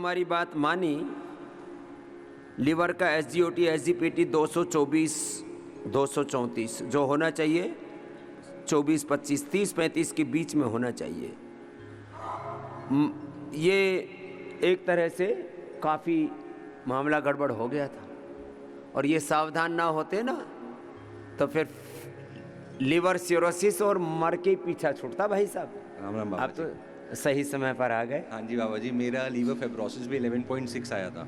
हमारी बात मानी, लीवर का SGOT SGPT 224 234 जो होना चाहिए 24 25 30 35 के बीच में होना चाहिए। ये एक तरह से काफ़ी मामला गड़बड़ हो गया था, और ये सावधान ना होते ना तो फिर लीवर सिरोसिस और मर के पीछा छूटता भाई साहब। राम राम बाबा आप तो सही समय पर आ गए। हाँ जी बाबा जी, मेरा लीवर फाइब्रोसिस भी 11.6 आया था।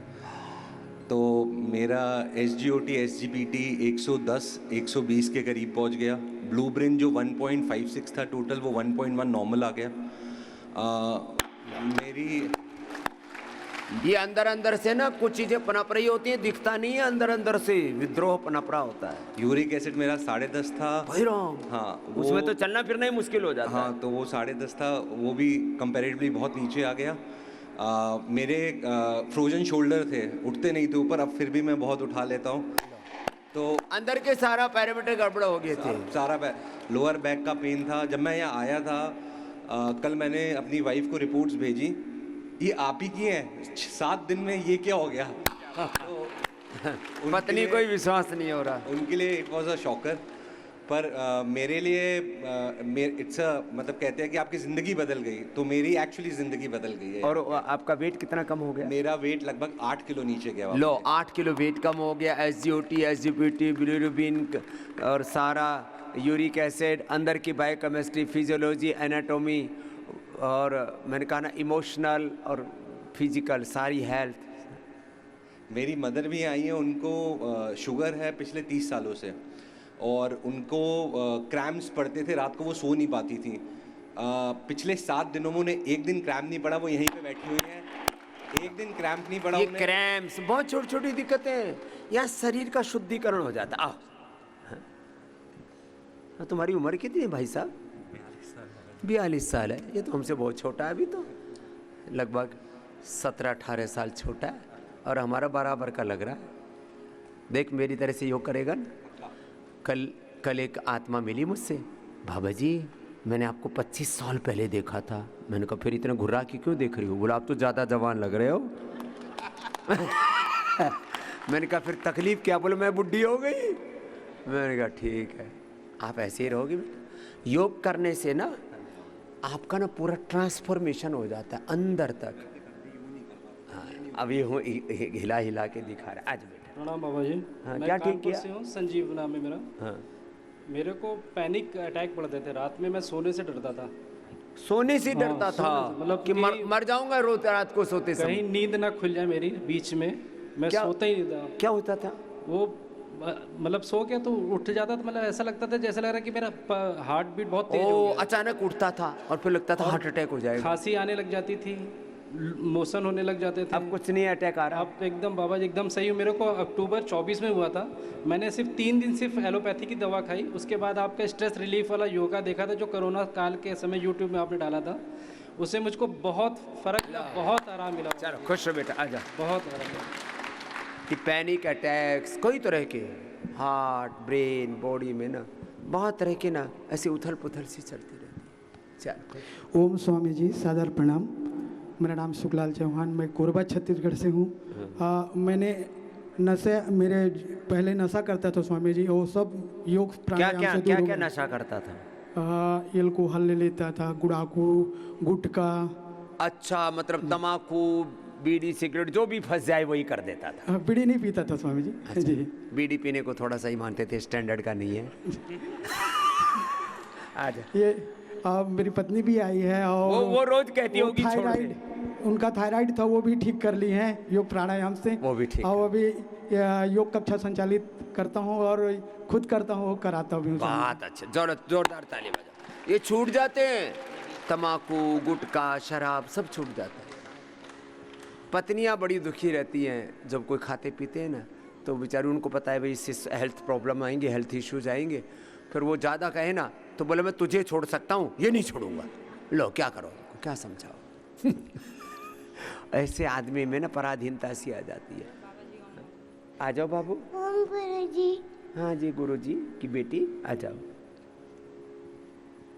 तो मेरा SGOT SGPT 110 120 के करीब पहुंच गया। ब्लू ब्रेन जो 1.56 था टोटल, वो 1.1 नॉर्मल आ गया। मेरी ये अंदर अंदर से ना कुछ चीजें पनप रही होती हैं, दिखता नहीं है, अंदर अंदर से विद्रोह पनप रहा होता है। यूरिक एसिड मेरा 10.5 था। भाई राम, हाँ उसमें तो चलना फिरना ही मुश्किल हो जाता है। हाँ, तो वो 10.5 था, वो भी कंपैरेटिवली बहुत नीचे आ गया। मेरे फ्रोजन शोल्डर थे, उठते नहीं थे ऊपर, अब फिर भी मैं बहुत उठा लेता हूँ। तो अंदर के सारा पैरामीटर गड़बड़ हो गए थे। सारा लोअर बैक का पेन था। जब मैं यहाँ आया था कल मैंने अपनी वाइफ को रिपोर्ट्स भेजी, ये आप ही की हैं, 7 दिन में ये क्या हो गया। तो पत्नी को ही विश्वास नहीं हो रहा। उनके लिए इट वॉज अ शॉकर, पर मेरे लिए इट्स अ मतलब कहते हैं कि आपकी ज़िंदगी बदल गई, तो मेरी एक्चुअली ज़िंदगी बदल गई है। और आपका वेट कितना कम हो गया? मेरा वेट लगभग 8 किलो नीचे गया। लो 8 किलो वेट कम हो गया। SGOT SGPT बिलिरुबिन और सारा यूरिक एसिड, अंदर की बायोकेमिस्ट्री, फिजियोलॉजी, एनाटॉमी, और मैंने कहा ना इमोशनल और फिजिकल, सारी हेल्थ। मेरी मदर भी आई हैं, उनको शुगर है पिछले 30 सालों से, और उनको क्रैम्प्स पड़ते थे, रात को वो सो नहीं पाती थी। पिछले 7 दिनों में उन्हें एक दिन क्रैम्प नहीं पड़ा, वो यहीं पे बैठी हुई हैं, एक दिन क्रैम्प नहीं पड़ा। ये क्रैम्प्स बहुत छोटी छोटी दिक्कतें, यहाँ शरीर का शुद्धिकरण हो जाता। आओ, हाँ, तुम्हारी उम्र कितनी है भाई साहब? 42 साल है। ये तो हमसे बहुत छोटा है, अभी तो लगभग 17-18 साल छोटा है, और हमारा बराबर का लग रहा है। देख मेरी तरह से योग करेगा ना। कल एक आत्मा मिली मुझसे, बाबा जी मैंने आपको 25 साल पहले देखा था। मैंने कहा फिर इतना घुर्रा के क्यों देख रही हो? बोला आप तो ज़्यादा जवान लग रहे हो। मैंने कहा फिर तकलीफ क्या? बोले मैं बुढ़ी हो गई। मैंने कहा ठीक है, आप ऐसे ही रहोगे बेटा। योग करने से ना आपका ना पूरा ट्रांसफॉर्मेशन हो जाता है अंदर तक। हाँ, अभी हूँ हिला हिला के दिखा रहा। आज बेटा प्रणाम बाबा जी। हाँ, मैं क्या ठीक कानपुर किया? से हूँ, संजीव नाम है मेरा। हाँ, मेरे को पैनिक अटैक पड़ते थे रात में, मैं सोने से डरता था। सोने से डरता था, मतलब कि मर जाऊंगा रोते रात को सोते समय। कहीं नींद ना खुल जाए मेरी बीच में, मैं सोता ही नहीं था। क्या होता था? वो मतलब सो के तो उठ जाता था, मतलब ऐसा लगता था जैसा लग रहा है कि मेरा हार्ट बीट बहुत तेज हो गया। अचानक उठता था और फिर लगता था हार्ट अटैक हो जाएगा। खांसी आने लग जाती थी, मोशन होने लग जाते थे। अब कुछ नहीं अटैक आ रहा? अब एकदम बाबा जी एकदम सही हूँ। मेरे को अक्टूबर 24 में हुआ था। मैंने सिर्फ 3 दिन सिर्फ एलोपैथी की दवा खाई। उसके बाद आपका स्ट्रेस रिलीफ वाला योगा देखा था जो कोरोना काल के समय यूट्यूब में आपने डाला था, उससे मुझको बहुत फ़र्क मिला, बहुत आराम मिला। चलो खुश रहो बेटा, आजा। बहुत आराम मिला। कि पैनिक अटैक्स कई तरह के, हार्ट ब्रेन बॉडी में ना बहुत तरह के ना ऐसे उथल पुथल सी चलती रहती है। चल। ओम स्वामी जी, सादर प्रणाम। मेरा नाम सुखलाल चौहान, मैं कोरबा छत्तीसगढ़ से हूँ। मैंने मेरे पहले नशा करता था स्वामी जी, वो सब योग प्राणायाम से दूर हो क्या गया। नशा करता था? अल्कोहल ले लेता था, गुड़ाकू, गुटखा। अच्छा, मतलब तम्बाकू, बीड़ी, सिगरेट जो भी फंस जाए वही कर देता था। बीड़ी नहीं पीता था स्वामी जी। अच्छा, जी, बीड़ी पीने को थोड़ा सा ही मानते थे, स्टैंडर्ड का नहीं है। आजा। ये मेरी पत्नी भी आई है, और वो रोज कहती होगी छोड़ दे। थायराइड, उनका थायराइड था, वो भी ठीक कर ली है योग प्राणायाम से। वो भी ठीक। और अभी योग कक्षा संचालित करता हूँ और खुद करता हूँ, कराता भी हूँ। बहुत अच्छा, जोरदार ताली बजाओ। ये छूट जाते हैं, तम्बाकू, गुटखा, शराब सब छूट जाता है। पत्नियां बड़ी दुखी रहती हैं जब कोई खाते पीते हैं ना, तो बेचारी उनको पता है भाई इससे हेल्थ प्रॉब्लम आएंगे, हेल्थ इश्यूज आएंगे। फिर वो ज़्यादा कहे ना तो बोले मैं तुझे छोड़ सकता हूँ, ये नहीं छोड़ूंगा। लो क्या करो, क्या समझाओ। ऐसे आदमी में ना पराधीनता सी आ जाती है। आ जाओ बाबू। ओम गुरु जी। हाँ जी, गुरु जी की बेटी आ जाओ।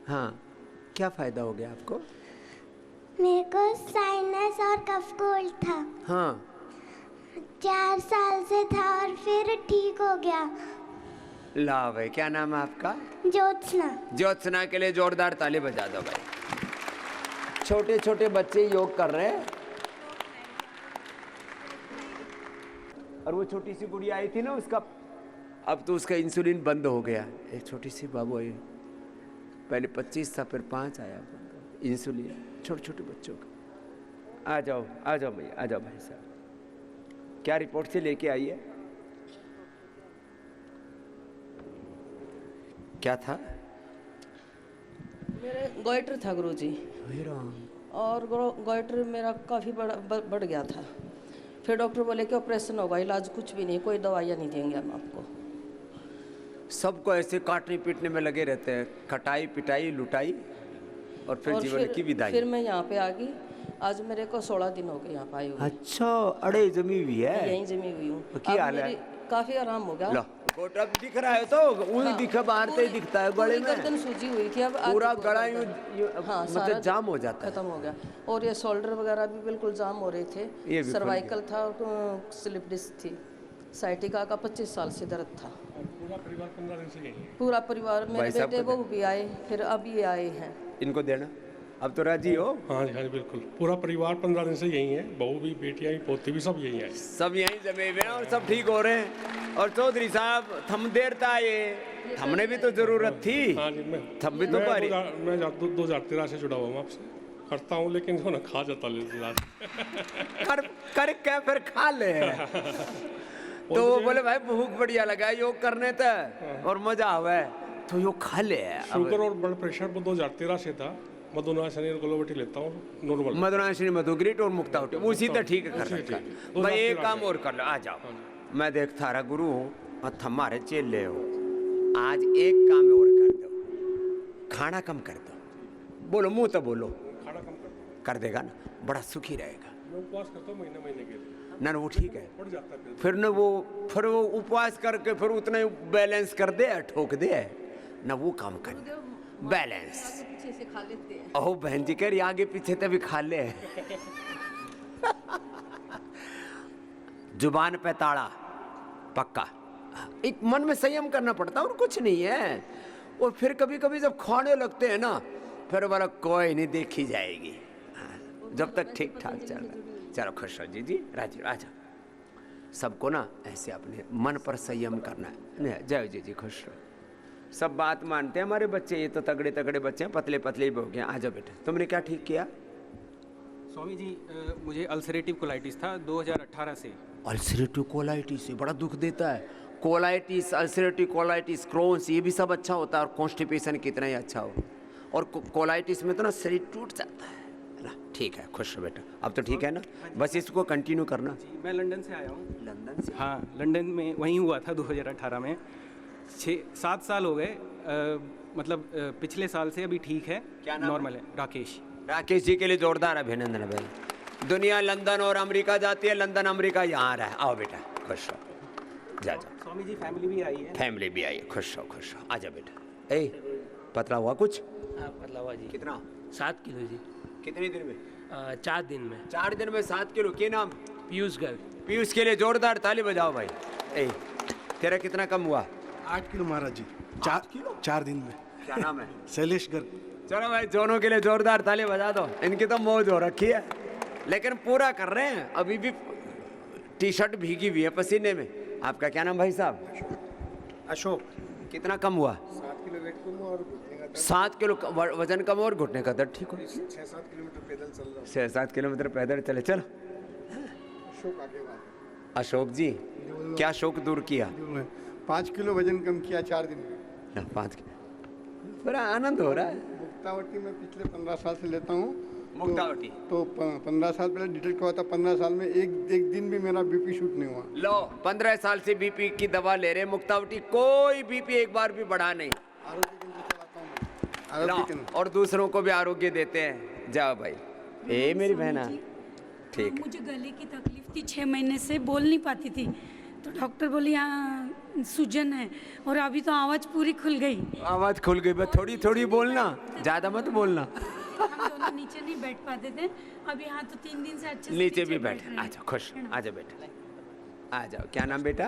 हाँ, क्या फ़ायदा हो गया आपको? मेरे को साइनस और कफ कोल्ड था। हाँ 4 साल से था और फिर ठीक हो गया। ला भाई, क्या नाम है आपका? ज्योत्सना। ज्योत्सना के लिए जोरदार ताली बजा दो भाई। छोटे छोटे बच्चे योग कर रहे हैं। और वो छोटी सी गुड़िया आई थी ना, उसका अब तो उसका इंसुलिन बंद हो गया। एक छोटी सी बाबू आई, पहले 25 था फिर 5 आया इंसुलिन, छोटे छोटे बच्चों का। आ जाओ भैया, आ जाओ भाई साहब। क्या रिपोर्ट से लेके आई है? क्या था? मेरे गोइटर था गुरुजी, और गोइटर मेरा काफ़ी बढ़ गया था। फिर डॉक्टर बोले कि ऑपरेशन होगा, इलाज कुछ भी नहीं, कोई दवाइयाँ नहीं देंगे हम आपको। सबको ऐसे काटने पीटने में लगे रहते हैं, कटाई पिटाई लुटाई और फिर जीवन की विदाई। फिर मैं यहाँ पे आ गई। आज मेरे को 16 दिन हो गए यहाँ पे आई हुई। अच्छा, अड़े जमी हुई है? यहीं जमी हुई हूँ। क्या हाल है? काफ़ी आराम हो गया। गोटा दिख रहा है तो वही दिखा, बाहर से ही दिखता है गले में। गर्दन सूजी हुई थी, अब पूरा गला यूं हाँ मतलब जाम हो जाता है। खत्म हो गया। और ये शोल्डर वगैरह भी बिल्कुल जाम हो रहे ये थे। भी सर्वाइकल था, स्लिप डिस्क थी, साइटिका का 25 साल से दर्द था। पूरा परिवार 15 दिन से यही है। पूरा परिवार, मेरे भाई साहब बेटे को वो भी आए, फिर अब ये आए हैं। इनको देना। अब तो राजी हो? हाँ जी बिल्कुल, पूरा परिवार 15 दिन से यही है। बहू भी, बेटियाँ भी, पोते भी, सब यही है। सब यहीं जमे हुए हैं और सब ठीक हो रहे हैं। और चौधरी साहब थम देर था, ये थमने भी तो जरूरत थी। हाँ जी, थम भी तो पारी। मैं 2013 से जुड़ा हुआ हूँ आपसे, करता हूँ, लेकिन जो ना खा जाता कर क्या फिर खा ले। तो वो बोले भाई भूख बढ़िया लगा योग करने था और मजा आवे तो योग खा ले। शुगर और ब्लड प्रेशर वो 2013 से था। मधुनाशनी और ग्लोबटी लेता हूँ नॉर्मल। मधुनाशनी, मधुग्रिट और मुक्तावटी उसी तो ठीक कर रखा है। भाई एक काम और कर लो, आ जाओ। मैं देख थारा गुरु हूँ और हमारे चेले हो। आज एक काम और कर दो, खाना कम कर दो। बोलो, मुंह तो बोलो। खाना कम कर देगा ना, बड़ा सुखी रहेगा। मैं उपवास करता हूँ महीने के लिए। ना वो ठीक है। बढ़ जाता है फिर न फिर वो उपवास करके फिर उतना ही बैलेंस कर दे, ठोक दे ना, वो काम कर बैलेंस। पीछे से खा लेते हैं। ओह बहन जी कह रही आगे पीछे तभी खा ले। जुबान पे ताड़ा पक्का, एक मन में संयम करना पड़ता और कुछ नहीं है। और फिर कभी कभी जब खाने लगते हैं ना, फिर वाला कोई नहीं देखी जाएगी। जब तक ठीक ठाक चल रहा है। चलो खुश हो जी राजी, आ जाओ। सबको ना ऐसे अपने मन पर संयम करना है। जय जी खुश रहो। सब बात मानते हैं हमारे बच्चे, ये तो तगड़े तगड़े बच्चे हैं, पतले पतले भी हो गए। आ जाओ बेटा, तुमने क्या ठीक किया? स्वामी जी मुझे अल्सरेटिव कोलाइटिस था 2018 से। अल्सरेटिव कोलाइटिस बड़ा दुख देता है। कोलाइटिस, अल्सरेटिव कोलाइटिस, क्रोन्स, ये भी सब अच्छा होता है। और कॉन्स्टिपेशन कितना ही अच्छा हो। और कोलाइटिस में तो ना शरीर टूट जाता है ना। ठीक है, खुश हो बेटा, अब तो ठीक है ना। बस इसको कंटिन्यू करना। जी मैं लंदन से आया हूँ। लंदन से? हाँ, लंदन में वहीं हुआ था 2018 में। 6-7 साल हो गए, मतलब पिछले साल से अभी ठीक है। क्या नाम नॉर्मल है? राकेश। राकेश जी के लिए जोरदार अभिनंदन है भाई। दुनिया लंदन और अमेरिका जाती है, लंदन अमेरिका यहाँ रहा है। आओ बेटा, खुश हो, जा जाओ। स्वामी जी फैमिली भी आई है। फैमिली भी आई है, खुश हो खुश हो। आजा बेटा। ए पतला हुआ कुछ? हाँ पतला हुआ जी। कितना? 7 किलो जी। कितने दिन में? 4 दिन में। 4 दिन में 7 किलो। के नाम? पीयूष गर्ग। पीयूष के लिए जोरदार ताली बजाओ भाई। ए तेरा कितना कम हुआ? 8 किलो महाराज जी। 4 दिन में। क्या नाम है? शैलेश गर्ग। चलो भाई, दोनों के लिए जोरदार ताली बजा दो। इनकी तो मौज हो रखी है, लेकिन पूरा कर रहे हैं। अभी भी टी शर्ट भीगी हुई है पसीने में। आपका क्या नाम भाई साहब? अशोक। कितना कम हुआ? 7 किलो वेट कम और 7 किलो वजन कम और घुटने का दर्द ठीक हो। 6-7 किलोमीटर पैदल चल रहा हूँ। 6-7 किलोमीटर पैदल चले। चलो अशोक आगे बात। अशोक जी, क्या शौक दूर किया? 5 किलो वजन कम किया 4 दिन में। ना 5 किलो, बड़ा आनंद हो रहा है। मुक्तावटी में पिछले 15 साल से लेता हूँ। मुक्तावटी तो 15 साल पहले डिटेल का हुआ था। 15 साल में एक दिन भी मेरा बीपी शूट नहीं हुआ। लो, 15 साल से बीपी की दवा ले रहे मुक्तावटी, कोई बीपी एक बार भी बढ़ा नहीं। आरोग्य केंद्र चलाता हूँ। आरोग्य केंद्र। और दूसरों को भी आरोग्य देते हैं। जाओ भाई। ए मेरी बहना, ठीक है। मुझे गले की तकलीफ थी, 6 महीने से बोल नहीं पाती थी। तो डॉक्टर बोली यहाँ सूजन है, और अभी तो आवाज़ पूरी खुल गई। आवाज़ खुल गई, बस थोड़ी थोड़ी बोलना, ज़्यादा मत बोलना। हम दोनों नीचे नहीं बैठ पाते थे, अब यहाँ तो 3 दिन से अच्छे से नीचे भी बैठ बैठे। रहे हैं। अच्छा खुश, आजा बेटा, आ जाओ। क्या नाम बेटा?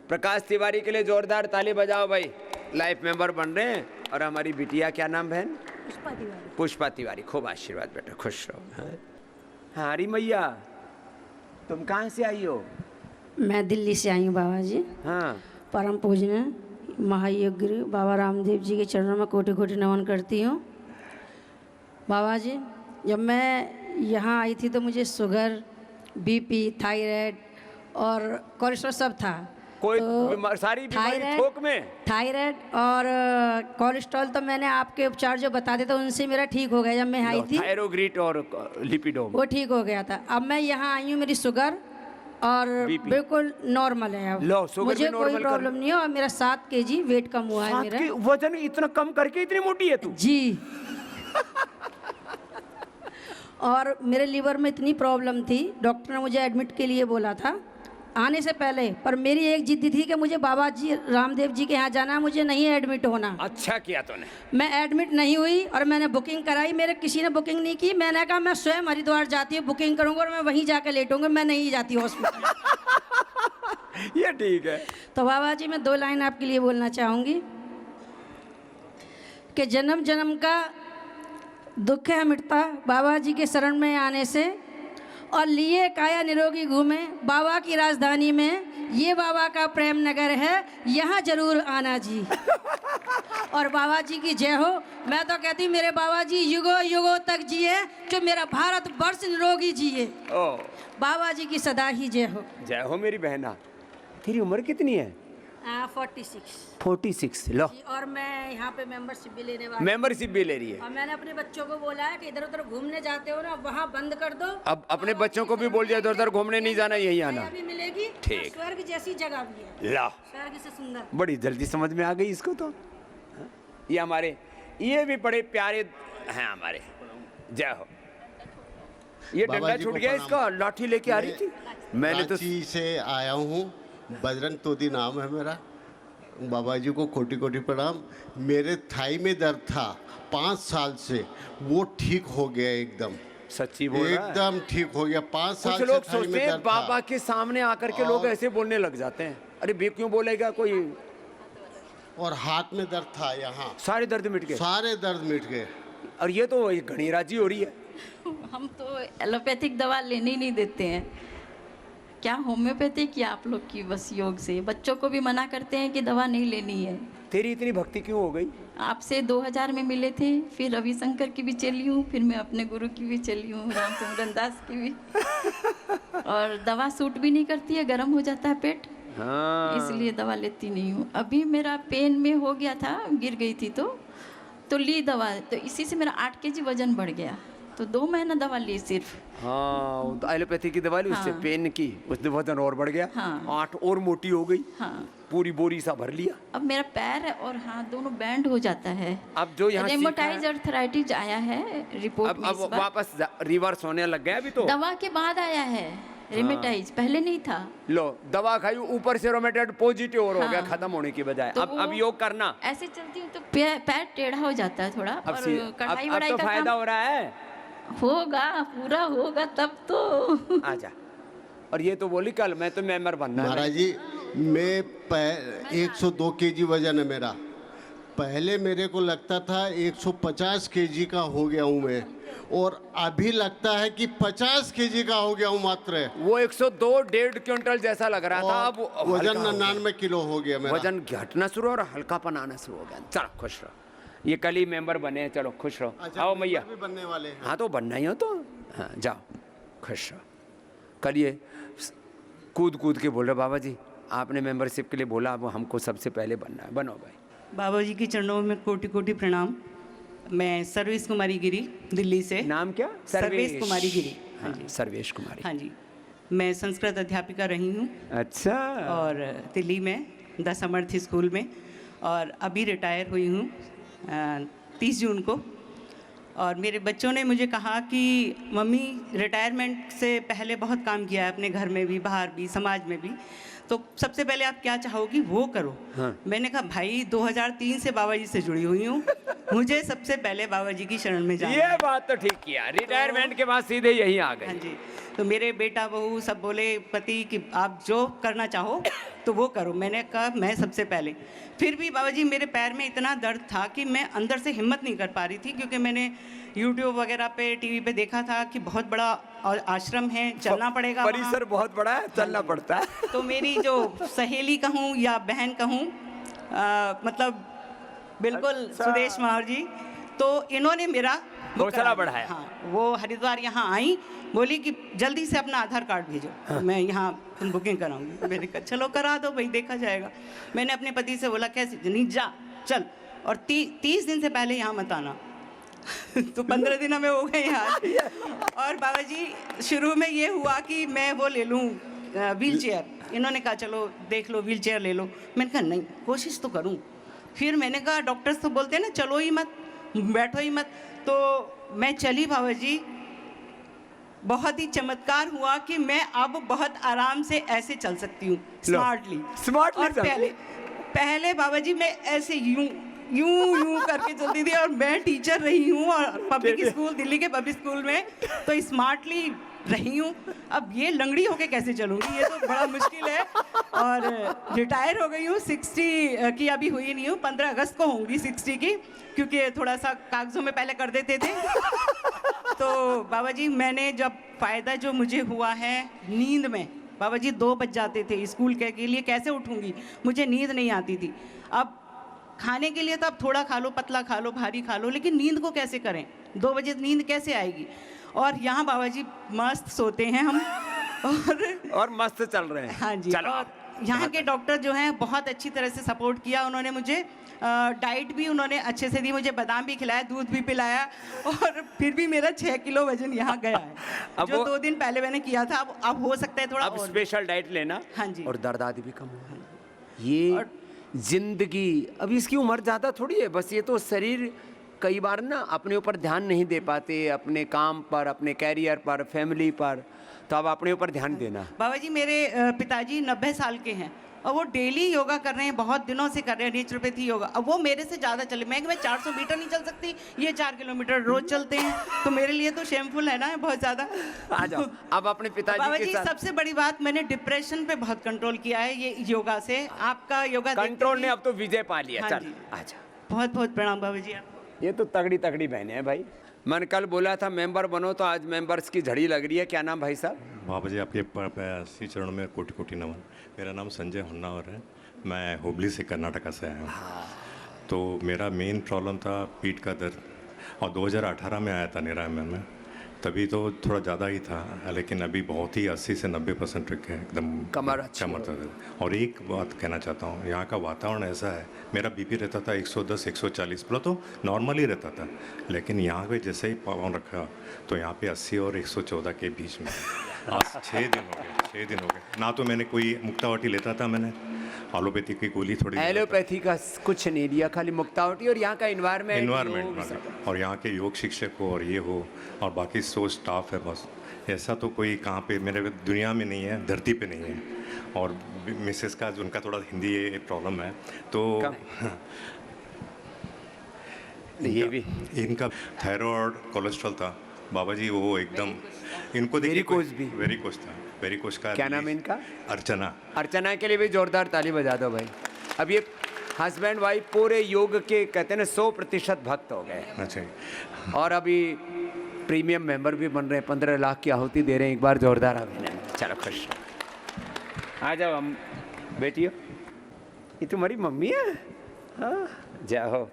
प्रकाश तिवारी के लिए जोरदार ताली बजाओ भाई, लाइफ मेंबर बन रहे हैं। और हमारी बिटिया क्या नाम बहन? पुष्पा तिवारी। पुष्पा तिवारी। खूब आशीर्वाद बेटा, खुश रहो। हाँ हरी मैया, तुम कहाँ से आई हो? मैं दिल्ली से आई हूँ बाबा जी। हाँ परम पूजनीय महायोगी बाबा रामदेव जी के चरणों में कोटि कोटि नमन करती हूँ। बाबा जी, जब मैं यहाँ आई थी तो मुझे शुगर, बीपी, थायराइड और कोलेस्ट्रॉल सब था। कोई तो सारी बीमारी थोक में? थायराइड और कोलेस्ट्रॉल तो मैंने आपके उपचार जो बता दिए थे उनसे मेरा ठीक हो गया। जब मैं आई थी थायरोग्रिट और लिपिडोम वो ठीक हो गया था। अब मैं यहाँ आई हूँ, मेरी शुगर और बिल्कुल नॉर्मल है। अब लो, शुगर मुझे भी नॉर्मल कोई प्रॉब्लम नहीं है और मेरा 7 kg वेट कम हुआ है मेरा। वजन इतना कम करके इतनी मोटी है तू? जी। और मेरे लीवर में इतनी प्रॉब्लम थी, डॉक्टर ने मुझे एडमिट के लिए बोला था आने से पहले, पर मेरी एक जिद थी कि मुझे बाबा जी रामदेव जी के यहाँ जाना है, मुझे नहीं एडमिट होना। अच्छा किया तूने। मैं एडमिट नहीं हुई और मैंने बुकिंग कराई, मेरे किसी ने बुकिंग नहीं की। मैंने कहा मैं स्वयं हरिद्वार जाती हूँ, बुकिंग करूँगा और मैं वहीं जाकर लेटूंगा, मैं नहीं जाती हॉस्पिटल। ये ठीक है। तो बाबा जी, मैं 2 लाइन आपके लिए बोलना चाहूँगी कि जन्म जन्म का दुख है मिटता बाबा जी के शरण में आने से, और लिए काया निरोगी घूमे बाबा की राजधानी में, ये बाबा का प्रेम नगर है, यहाँ जरूर आना जी। और बाबा जी की जय हो। मैं तो कहती मेरे बाबा जी युगों युगों तक जिए, जो मेरा भारत वर्ष निरोगी जिए। बाबा जी की सदा ही जय हो। जय हो मेरी बहना। तेरी उम्र कितनी है? 46। 46। लो, और मैं यहाँ पे मेंबरशिप भी लेने वाली। मेंबरशिप भी ले रही है। और मैंने अपने बच्चों को बोला है कि इधर उधर घूमने जाते हो ना, वहाँ बंद कर दो। अब अपने बच्चों को भी बोल दिया इधर उधर घूमने नहीं जाना, यही आना। भी मिलेगी। ठीक। स्वर्ग जैसी जगह भी है। ला, स्वर्ग से सुंदर। बड़ी जल्दी समझ में आ गई इसको तो। ये हमारे, ये भी बड़े प्यारे हैं हमारे। जय हो। ये डंडा छूट गया इसका, लाठी लेके आ रही थी। मैंने तो रांची से आया हूँ, बजरंग तोदी नाम है मेरा। बाबा जी को कोटि कोटि प्रणाम। मेरे थाई में दर्द था 5 साल से, वो ठीक हो गया एकदम। सच्ची बोल रहा है? एकदम ठीक हो गया। 5 साल कुछ से लोग थाई में सोचते हैं दर्द बाबा था। के सामने आकर के लोग ऐसे बोलने लग जाते हैं, अरे बे क्यों बोलेगा कोई। और हाथ में दर्द था, यहाँ सारे दर्द मिट गए। सारे दर्द मिट गए। और ये तो घनी राजी हो रही है। हम तो एलोपैथिक दवा लेने ही नहीं देते हैं। क्या होम्योपैथिक या आप लोग की बस योग से? बच्चों को भी मना करते हैं कि दवा नहीं लेनी है। तेरी इतनी भक्ति क्यों हो गई? आपसे 2000 में मिले थे, फिर रविशंकर की भी चली हूँ, फिर मैं अपने गुरु की भी चली हूँ, रामचंद्रन दास की भी। और दवा सूट भी नहीं करती है, गर्म हो जाता है पेट। हाँ। इसलिए दवा लेती नहीं हूँ। अभी मेरा पेन में हो गया था, गिर गई थी तो ली दवा, तो इसी से मेरा 8 kg वजन बढ़ गया, तो 2 महीना दवा ली सिर्फ। हाँ, तो एलोपैथी की दवा ली, उससे हाँ। पेन की, उससे वजन और बढ़ गया। हाँ। 8 और मोटी हो गई। हाँ। पूरी बोरी सा भर लिया। अब मेरा पैर और हाथ दोनों बैंड हो जाता है। अब जो यहाँ रेमोटाइज अर्थराइटिस आया है रिपोर्ट में इस बार। वापस रिवर्स होने लग गया अभी तो। दवा के बाद आया है रेमेटाइज, पहले नहीं था। लो, दवा खाई, ऊपर से रोमेटाइड पॉजिटिव और हो गया, हाँ। खत्म होने की बजाय। तो अब योग करना। ऐसे चलती हूँ तो पैर टेढ़ा हो जाता है थोड़ा। अब और अब कढ़ाई वढ़ाई तो का फायदा काम हो रहा है। होगा, पूरा होगा तब तो। आजा। और ये तो बोली कल मैं तो मेंबर बनना है। महाराज जी, मैं 102 kg वजन है मेरा। पहले मेरे को लगता था 150 kg का हो गया हूँ मैं, और अभी लगता है कि 50 kg का हो गया हूँ मात्र। वो 102 1.5 क्विंटल जैसा लग रहा था, अब वजन 99 किलो हो गया मेरा। वजन घटना शुरू और हल्कापन आना शुरू हो गया। चलो खुश रहो, ये कल ही मेंबर बने हैं, चलो खुश रहो। अच्छा, आओ मैया भी बनने वाले हैं। हाँ तो बनना ही हो तो। हाँ जाओ, खुश रहो। कल ये कूद कूद के बोल रहे बाबा जी आपने मेंबरशिप के लिए बोला, अब हमको सबसे पहले बनना है। बनो भाई। बाबा जी के चरणों में कोटि कोटि प्रणाम। मैं सर्वेश कुमारी गिरी, दिल्ली से। नाम क्या? सर्वेश कुमारी गिरी। हाँ जी, सर्वेश कुमारी। हाँ जी, मैं संस्कृत अध्यापिका रही हूँ। अच्छा। और दिल्ली में दशमर्थ स्कूल में, और अभी रिटायर हुई हूँ 30 जून को। और मेरे बच्चों ने मुझे कहा कि मम्मी रिटायरमेंट से पहले बहुत काम किया है अपने घर में भी, बाहर भी, समाज में भी, तो सबसे पहले आप क्या चाहोगी वो करो। हाँ। मैंने कहा भाई 2003 से बाबा जी से जुड़ी हुई हूँ, मुझे सबसे पहले बाबा जी की शरण में जाना ये है। बात तो ठीक किया, रिटायरमेंट के बाद सीधे यही आ गए। हाँ जी, तो मेरे बेटा बहू सब बोले पति कि आप जो करना चाहो तो वो करो। मैंने कहा मैं सबसे पहले। फिर भी बाबा जी मेरे पैर में इतना दर्द था कि मैं अंदर से हिम्मत नहीं कर पा रही थी, क्योंकि मैंने यूट्यूब वगैरह पे टीवी पे देखा था कि बहुत बड़ा आश्रम है, चलना पड़ेगा वहाँ। परिसर बहुत बड़ा है, चलना पड़ता है। तो मेरी जो सहेली कहूँ या बहन कहूँ, मतलब बिल्कुल सुदेश माहौर जी, तो इन्होंने मेरा हौसला बढ़ाया। हाँ, वो हरिद्वार यहाँ आई, बोली कि जल्दी से अपना आधार कार्ड भेजो। हाँ। मैं यहाँ बुकिंग कराऊंगी। मैंने कहा चलो करा दो भाई, देखा जाएगा। मैंने अपने पति से बोला कैसे, नहीं जा चल, और 30 दिन से पहले यहाँ मत आना। तो 15 दिन हमें हो गए यहाँ। और बाबा जी शुरू में ये हुआ कि मैं वो ले लूँ व्हील चेयर। इन्होंने कहा चलो देख लो व्हील चेयर ले लो। मैंने कहा नहीं, कोशिश तो करूँ। फिर मैंने कहा डॉक्टर्स तो बोलते हैं ना चलो ही मत, बैठो ही मत। तो मैं चली बाबा जी। बहुत ही चमत्कार हुआ कि मैं अब बहुत आराम से ऐसे चल सकती हूँ, स्मार्टली। और पहले बाबा जी मैं ऐसे यूं करके चलती थी, और मैं टीचर रही हूँ और पब्लिक स्कूल, दिल्ली के पब्लिक स्कूल में, तो स्मार्टली रही हूँ। अब ये लंगड़ी होके कैसे चलूँगी, ये तो बड़ा मुश्किल है। और रिटायर हो गई हूँ, 60 की अभी हुई नहीं हूँ, 15 अगस्त को होंगी 60 की, क्योंकि थोड़ा सा कागजों में पहले कर देते थे। तो बाबा जी मैंने जब फ़ायदा जो मुझे हुआ है नींद में, बाबा जी 2 बज जाते थे, स्कूल के लिए कैसे उठूँगी, मुझे नींद नहीं आती थी। अब खाने के लिए तो अब थोड़ा खा लो, पतला खा लो, भारी खा लो, लेकिन नींद को कैसे करें, 2 बजे नींद कैसे आएगी। और यहाँ बाबा जी मस्त सोते हैं हम, और मस्त चल रहे हैं। हाँ जी। और यहाँ के डॉक्टर जो हैं बहुत अच्छी तरह से सपोर्ट किया उन्होंने मुझे। डाइट भी उन्होंने अच्छे से दी, मुझे बादाम भी खिलाया, दूध भी पिलाया, और फिर भी मेरा 6 किलो वजन यहाँ गया है। अब जो 2 दिन पहले मैंने किया था, अब हो सकता है थोड़ा अब स्पेशल डाइट लेना। हाँ जी। और दर्द आदि भी कम होगा। ये जिंदगी, अब इसकी उम्र ज़्यादा थोड़ी है, बस ये तो शरीर कई बार ना अपने ऊपर ध्यान नहीं दे पाते, अपने काम पर, अपने कैरियर पर, फैमिली पर, तो अब अपने ऊपर ध्यान देना। बाबा जी मेरे पिताजी 90 साल के हैं, और वो डेली योगा कर रहे हैं, बहुत दिनों से कर रहे हैं नेचुरोपैथी योगा। अब वो मेरे से ज़्यादा चले, मैं 400 मीटर नहीं चल सकती, ये 4 किलोमीटर रोज चलते हैं, तो मेरे लिए तो शेमफुल है ना बहुत ज़्यादा। आ जाओ अब अपने पिताजी बाबा के जी साथ। सबसे बड़ी बात, मैंने डिप्रेशन पे बहुत कंट्रोल किया है ये योगा से। आपका योगा कंट्रोल ने अब तो विजय पा लिया। हाँ चल जी। आजा। बहुत बहुत प्रणाम बाबा जी आपको। ये तो तगड़ी तगड़ी बहने हैं भाई। मन कल बोला था मेंबर बनो, तो आज मेंबर्स की झड़ी लग रही है। क्या नाम भाई साहब? बाबा जी आपके श्री चरणों में कोटि कोटि नमन। मेरा नाम संजय होन्नावर है, मैं हुबली से, कर्नाटका से आया हूँ। तो मेरा मेन प्रॉब्लम था पीठ का दर्द, और 2018 में आया था निरामय में, तभी तो थोड़ा ज़्यादा ही था, लेकिन अभी बहुत ही 80 से 90% तक है एकदम कमर दर्द। और एक बात कहना चाहता हूँ, यहाँ का वातावरण ऐसा है, मेरा बीपी रहता था 110 140 प्लस, तो नॉर्मल ही रहता था, लेकिन यहाँ पे जैसे ही पाँव रखा तो यहाँ पे 80 और 114 के बीच में। आज 6 दिन हो गए ना, तो मैंने कोई मुक्तावटी लेता था, मैंने एलोपैथी की गोली थोड़ी, एलोपैथी का कुछ नहीं लिया, खाली मुक्तावटी। और यहाँ का इन्वायरमेंट और यहाँ के योग शिक्षक हो और ये हो और बाकी सो स्टाफ है, बस ऐसा तो कोई कहाँ पे मेरे दुनिया में नहीं है, धरती पे नहीं है। और मिसेस का उनका थोड़ा हिंदी ये प्रॉब्लम है, तो ये भी इनका थायराइड कोलेस्ट्रॉल था बाबा जी, वो एकदम इनको वेरिकोस था, वेरिकोस का। क्या नाम है इनका? अर्चना। अर्चना के लिए भी जोरदार ताली बजा दो भाई। अब ये हस्बैंड वाइफ पूरे योग के कहते हैं ना 100% भक्त हो गए। अच्छा। और अभी प्रीमियम मेंबर भी बन रहे हैं, 15 लाख की आहुति दे रहे हैं। एक बार जोरदार अभिनंदन। चलो खुश आ जाओ हम बेटियों, ये तुम्हारी मम्मी है? हाँ जाओ,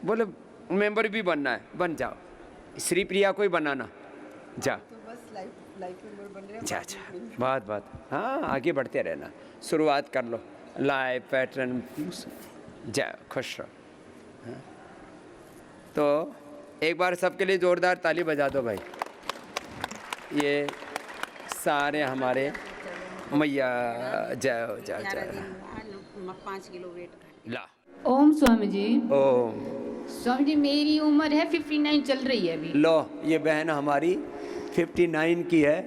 बोलो मेंबर भी बनना है, बन जाओ। श्री प्रिया को ही बनाना, जा जा। बहुत बहुत हाँ, आगे बढ़ते रहना, शुरुआत कर लो। लाइव पैटर्न जा, खुश रहो। हाँ? तो एक बार सबके लिए जोरदार ताली बजा दो भाई। ये सारे हमारे मैया जाओ जाओ जाओ। 5 किलो वेट ला। ओम स्वामी जी। ओम स्वामी जी मेरी उम्र है 59 चल रही है अभी। लो ये बहन हमारी 59 की है।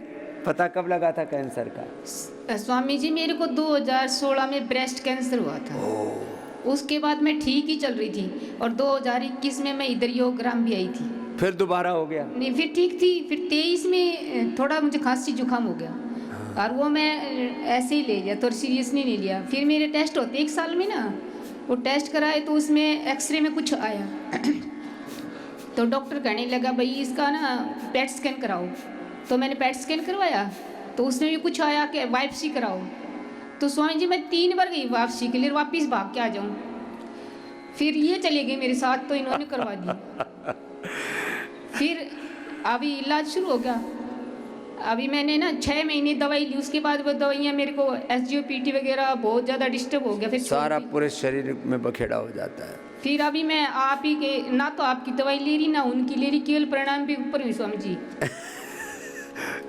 पता कब लगा था कैंसर का? स्वामी जी मेरे को 2016 में ब्रेस्ट कैंसर हुआ था। उसके बाद मैं ठीक ही चल रही थी और 2021 में मैं इधर योगग्राम भी आई थी। फिर दोबारा हो गया? नहीं, फिर ठीक थी। फिर 23 में थोड़ा मुझे खांसी जुकाम हो गया और वो मैं ऐसे ही ले लिया, तो सीरियस नहीं लिया। फिर मेरे टेस्ट होते 1 साल में ना, वो टेस्ट कराए तो उसमें एक्सरे में कुछ आया तो डॉक्टर कहने लगा भाई इसका ना पेट स्कैन कराओ। तो मैंने पेट स्कैन करवाया तो उसमें भी कुछ आया कि बायोप्सी कराओ। तो स्वामी जी मैं 3 बार गई वापसी के लिए, वापस भाग के आ जाऊँ। फिर ये चले गए मेरे साथ तो इन्होंने करवा दी। फिर अभी इलाज शुरू हो गया। अभी मैंने ना 6 महीने दवाई ली, उसके बाद वो दवाइयाँ मेरे को SGOPT वगैरह बहुत ज़्यादा डिस्टर्ब हो गया। फिर सारा पूरे शरीर में बखेड़ा हो जाता है। फिर अभी मैं आप ही के ना तो आपकी दवाई ले रही ना उनकी ले रही, केवल प्रणाम भी ऊपर हुई स्वामी जी।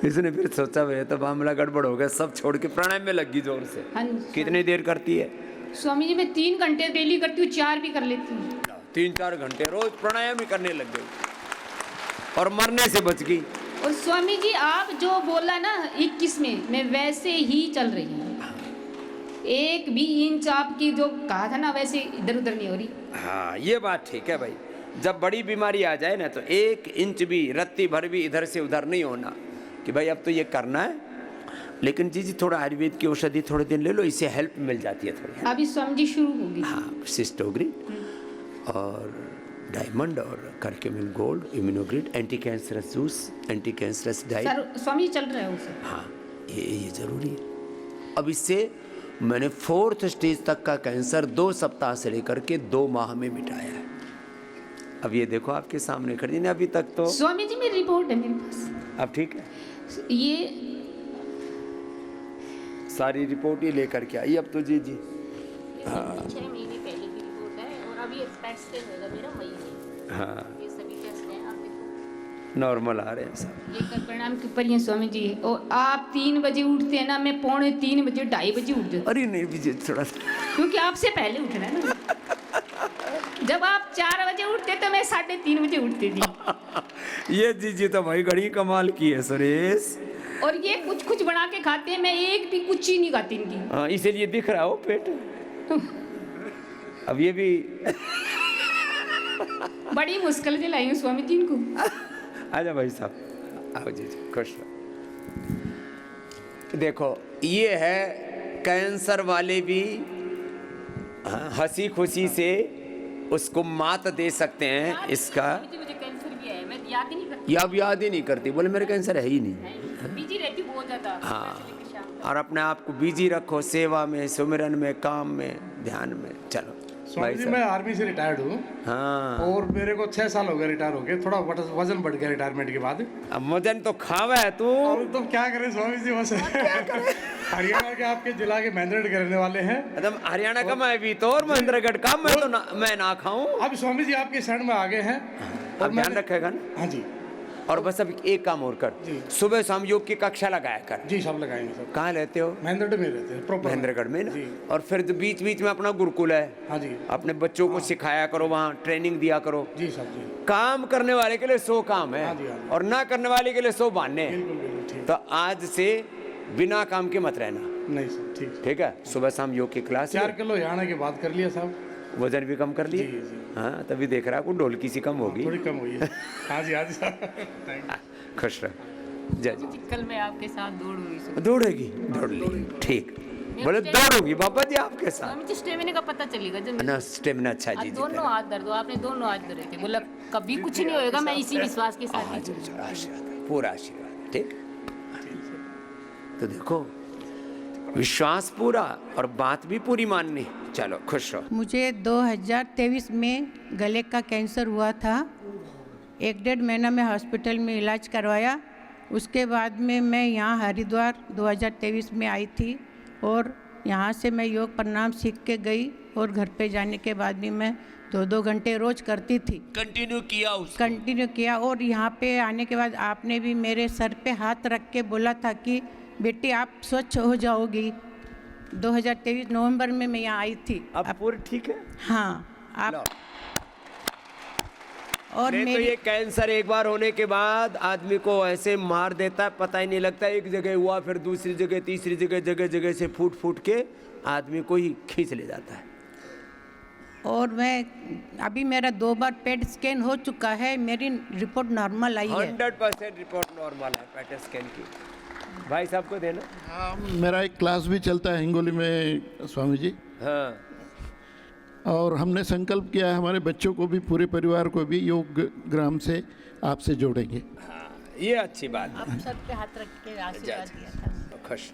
इसने फिर सोचा भैया तो मामला गड़बड़ हो गया, सब छोड़ के प्राणायाम में लगी जोर से। हाँ कितनी देर करती है? स्वामी जी मैं 3 घंटे डेली करती हूँ, 4 भी कर लेती हूँ। 3-4 घंटे रोज प्राणायाम ही करने लग गई और मरने से बच गई। और स्वामी जी आप जो बोला ना 21 में, मैं वैसे ही चल रही हूँ। 1 भी इंच आपकी जो कहा था ना वैसे इधर उधर नहीं हो रही। हाँ ये बात ठीक है भाई। जब बड़ी बीमारी आ जाए ना तो 1 इंच भी रत्ती भर भी इधर से उधर नहीं होना कि भाई अब तो ये करना है। लेकिन जी थोड़ा आयुर्वेद की औषधि थोड़े दिन ले लो, इससे हेल्प मिल जाती है थोड़ी। अभी स्वामी जी शुरू होगी। हाँ सिस्टोग्रिड और डायमंड और curcumin gold, immunogrid, anti cancerous juice, anti cancerous diet. Sir Swami चल रहा है उसे। हाँ ये जरूरी है। अब इससे मैंने 4th स्टेज तक का कैंसर 2 सप्ताह से लेकर के 2 माह में मिटाया है। अब ये देखो आपके सामने खड़ी है। अभी तक तो स्वामी जी मेरी रिपोर्ट है मेरे पास। अब ठीक है, ये सारी रिपोर्ट ही लेकर के आई अब तो जी। हाँ 6 महीने पहले की रिपोर्ट है और अभी पेट स्कैन होगा मेरा मई में। हाँ ये सभी टेस्ट हैं, आप देखो नॉर्मल आ रहे हैं सब। ये कर प्रणाम के ऊपर ही है स्वामी जी। और आप 3 बजे उठते हैं ना, मैं 2:45 बजे 2:30 बजे उठ जाती। अरे नहीं विजय थोड़ा क्योंकि आपसे पहले उठना है ना। जब आप 4 बजे उठते तो मैं 3:30 बजे उठती थी। ये जी तो भाई घड़ी कमाल की है सुरेश। और ये कुछ बना के खाते हैं, मैं एक भी कुछ ही नहीं खाती इनकी। हाँ इसीलिए दिख रहा हो पेट। अब ये भी बड़ी मुश्किल से लाई हूँ स्वामी जी इनको। आजा भाई साहब, आओ जी खुश रहो। देखो ये है कैंसर वाले भी हंसी खुशी से उसको मात दे सकते हैं। इसका मुझे कैंसर भी है, मैं याद ही नहीं करती। अब याद ही नहीं करती, बोले मेरे कैंसर है ही नहीं। बिजी रहती बहुत ज्यादा। हाँ और अपने आप को बिजी रखो, सेवा में, सुमिरन में, काम में, ध्यान में। चलो स्वामी जी मैं आर्मी से रिटायर्ड हूँ। हाँ और मेरे को 6 साल हो गए रिटायर हो गए। थोड़ा वजन बढ़ गया रिटायरमेंट के बाद। अब वजन तो खावा है तू। अब तो क्या करें स्वामी जी, बस हरियाणा के आपके जिला के महेंद्रगढ़ के रहने वाले हैं। एकदम हरियाणा का मैं भी तो, और महेंद्रगढ़ का मैं तो मैं ना खाऊं। अब स्वामी जी आपके शरण में आ गए हैं और ध्यान रखेगा ना। हाँ जी। और बस अब एक काम और कर, सुबह शाम योग की कक्षा लगाया कर। जी सब लगाएंगे सब। कहाँ रहते हो? महेंद्रगढ़ में रहते हैं, प्रॉपर महेंद्रगढ़ में ना। और फिर बीच बीच में अपना गुरुकुल है। हाँ जी। अपने बच्चों को सिखाया करो, वहाँ ट्रेनिंग दिया करो। जी सब जी। काम करने वाले के लिए 100 काम है। हाँ जी, हाँ जी। और ना करने वाले के लिए 100 बहाने। बिल्कुल तो आज से बिना काम के मत रहना। नहीं सर ठीक। ठीक है, सुबह शाम योग की क्लास। 4 किलो आने के बाद कर लिया साहब। वजन भी कम कर लिए। हाँ तभी देख रहा हूँ ढोलकी सी कम होगी। थोड़ी कम हुई है। हाँ जी हाँ जी। खुश रहो। जय जी। कल मैं आपके साथ दौड़ूंगी। दौड़ेगी? दौड़ ली, ठीक। बोले दौड़ूंगी बाबा जी आपके साथ। मुझे स्टेमिना का पता चलेगा जब ना स्टेमिना अच्छा जी। दोनों हाथ दर्द हो, आपने दोनों हाथ दर्द थे, बोला कभी कुछ नहीं होएगा, मैं इसी विश्वास के साथ। आशीर्वाद, पूरा आशीर्वाद। ठीक तो देखो विश्वास पूरा और बात भी पूरी माननी। चलो खुश रहो। मुझे 2023 में गले का कैंसर हुआ था। 1-1.5 महीना में हॉस्पिटल में इलाज करवाया। उसके बाद में मैं यहाँ हरिद्वार 2023 में आई थी और यहाँ से मैं योग प्रणाम सीख के गई और घर पे जाने के बाद भी मैं 2-2 घंटे रोज करती थी। कंटिन्यू किया और यहाँ पे आने के बाद आपने भी मेरे सर पे हाथ रख के बोला था कि बेटी आप स्वच्छ हो जाओगी। 2023 नवंबर में मैं यहाँ आई थी। अब पूरी ठीक है? हाँ आप और नहीं तो मेरी ये कैंसर एक बार होने के बाद आदमी को ऐसे मार देता है, पता ही नहीं लगता। एक जगह हुआ, फिर दूसरी जगह, तीसरी जगह, जगह जगह से फूट फूट के आदमी को ही खींच ले जाता है। और मैं अभी मेरा 2 बार पेट स्कैन हो चुका है, मेरी रिपोर्ट नॉर्मल आई है। 100% रिपोर्ट नॉर्मल है पेट स्कैन की। भाई साहब को देना। हाँ, मेरा एक क्लास भी चलता है हिंगोली में स्वामी जी। हाँ। और हमने संकल्प किया है हमारे बच्चों को भी, पूरे परिवार को भी योग ग्राम से आपसे जोड़ेंगे। ये अच्छी बात है। आप सबके हाथ रख के आशीर्वाद दिया था। खुश।